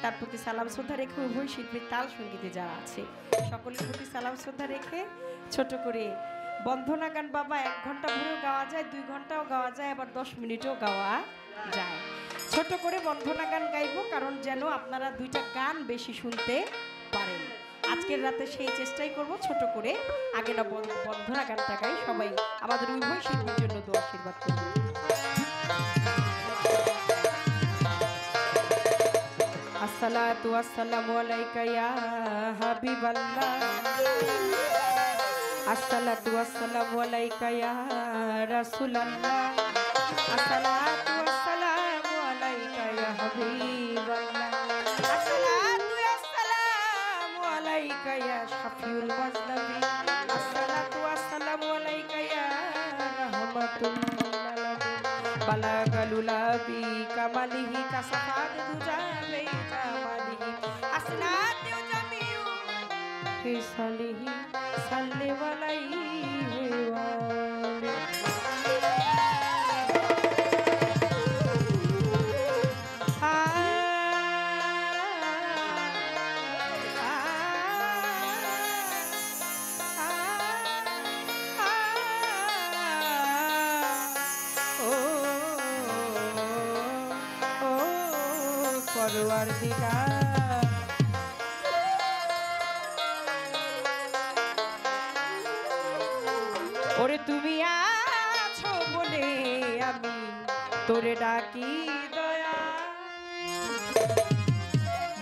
তার প্রতি সালাম শ্রদ্ধা রেখে উভয় শিল্পীর তাল সঙ্গীতে যারা আছে সকলের প্রতি সালাম শ্রদ্ধা রেখে ছোট করে বন্ধনা গান বাবা 1 ঘন্টা ভরেও গাওয়া যায়, 2 ঘন্টাও গাওয়া যায়, আবার 10 মিনিটও গাওয়া যায়। ছোট করে বন্ধনা গান গাইবো, কারণ যেন আপনারা 2টা গান বেশি শুনতে পারেন। আজকের রাতে সেই চেষ্টাই করব। ছোট করে আগে না বন্ধনা গানটা গাই, সবাই আমাদের উভয় শিল্পীর জন্য দোয়া আশীর্বাদ করবেন। আসসালাতু ওয়াসসালামু আলাইকা ইয়া হাবিবাল্লাহ, আসসালাতু ওয়াসসালামু আলাইকা ইয়া রাসূলুল্লাহ, আসসালাতু ওয়াসসালামু আলাইকা ইয়া হাবিবাল্লাহ, আসসালাতু ওয়াসসালামু আলাইকা ইয়া শাফিউল মুজনবিন, আসসালাতু ওয়াসসালামু আলাইকা ইয়া রাহমাতুল লিল আলামিন, বালাগালুলাবি কামালিহি কাসাফাত দুজাবে জামালিহি, আসনাতু জামিউ ফি সালিহি সাল্লি আলাইহি ওয়া পরওয়ারদিগার। ওরে তুমি আছো বলে আমি তোরে ডাকি দয়া,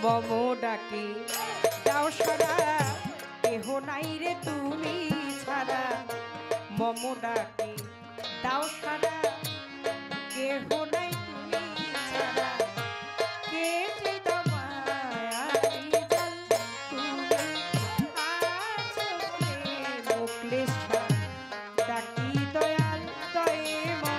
মম ডাকি দাও সারা, কেহ নাই রে তুমি ছাড়া, মম ডাকি দাও সারা, কেহ নাই তুমি ছাড়া, কেটে দাও মায়ারি জাল, তুমি আছো বলে মুখলেস ডাকি দয়াল দয়ে মা।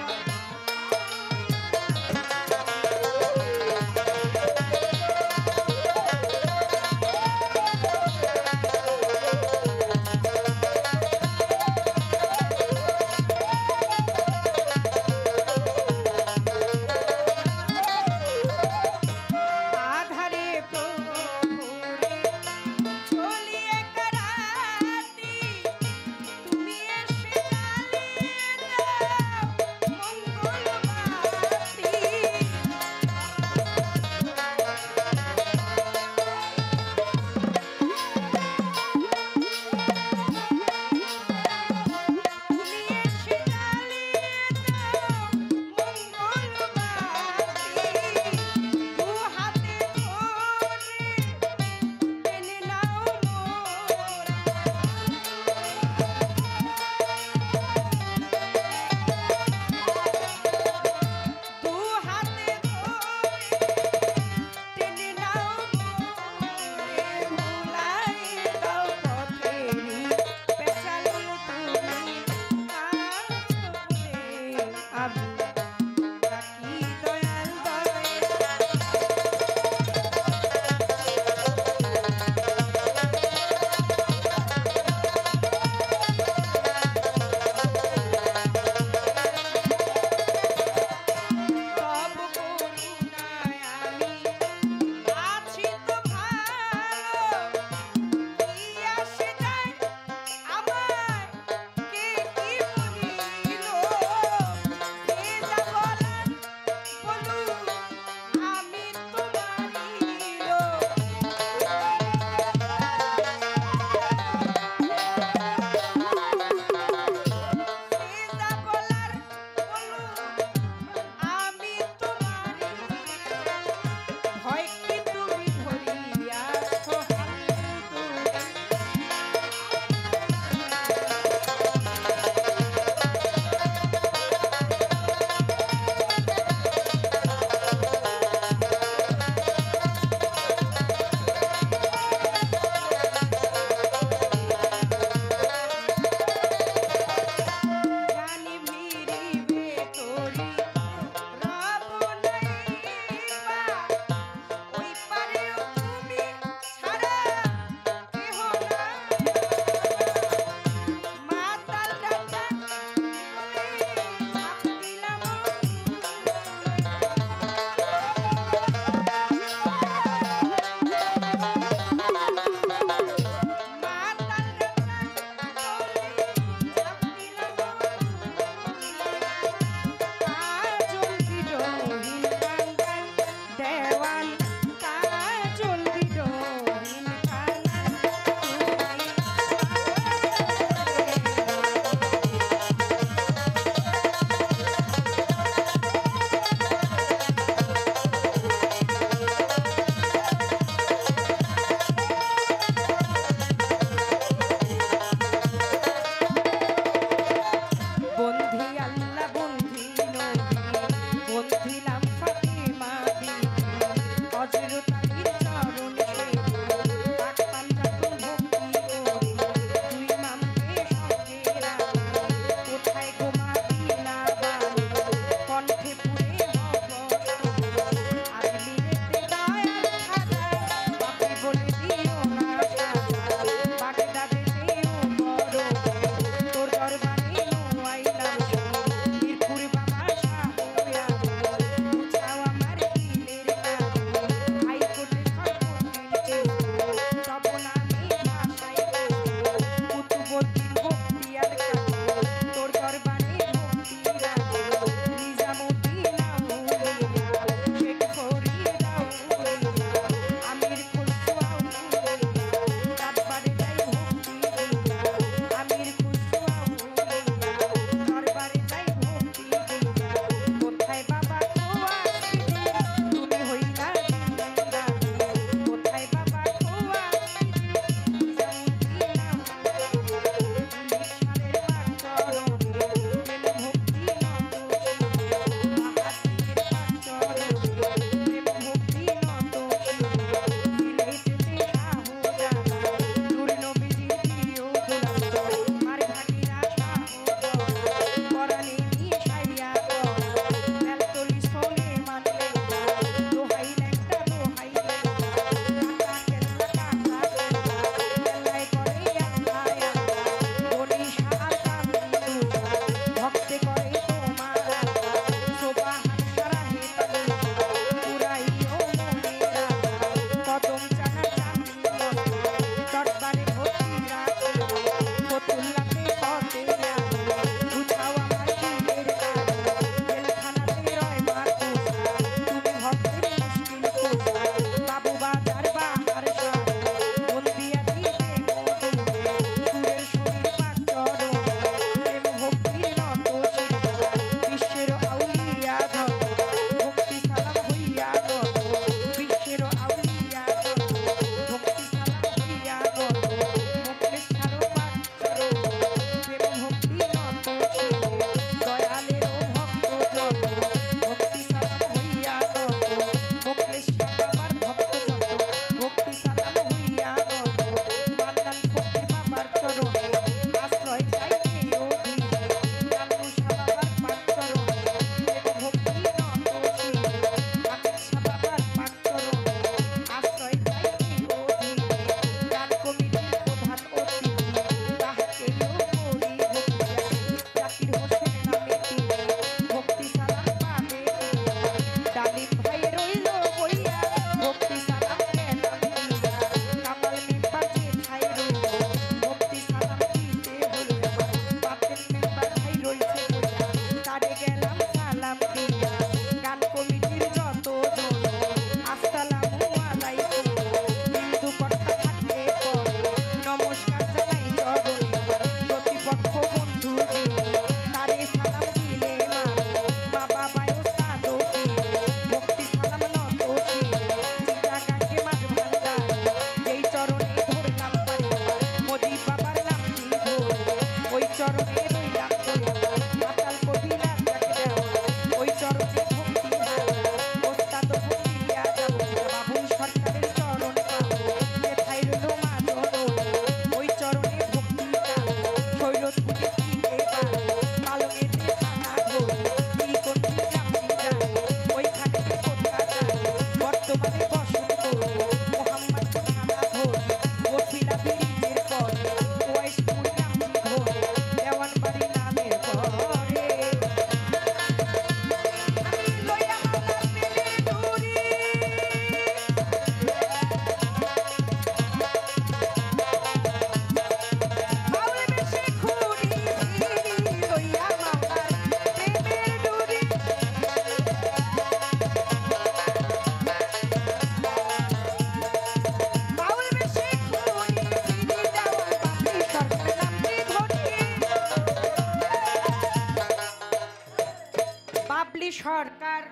সরকার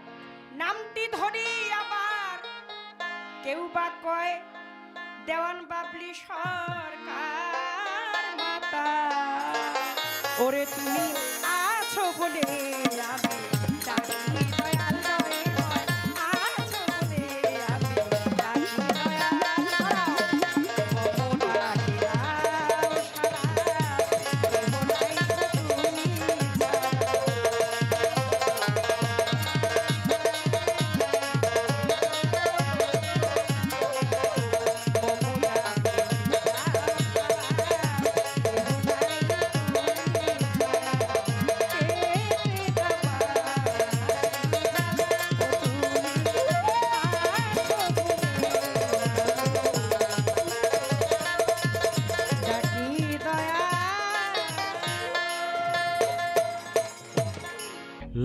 নামটি ধরি আবার কেউ বা কয় দেওয়ান বাবলি সরকার মাতা ওরে তুমি আছো বলে আমি ডাকি দয়াল রে আছো বলে আমি ডাকি দয়াল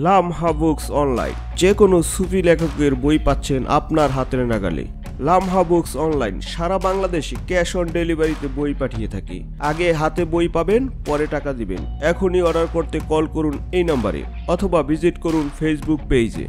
লামহা বুকস অনলাইন যে কোনো সুফি লেখকের বই পাচ্ছেন আপনার হাতের নাগালে। লামহা বুকস অনলাইন সারা বাংলাদেশে ক্যাশ অন ডেলিভারিতে বই পাঠিয়ে থাকি। আগে হাতে বই পাবেন, পরে টাকা দিবেন। এখনই অর্ডার করতে কল করুন এই নম্বরে অথবা ভিজিট করুন ফেসবুক পেজে।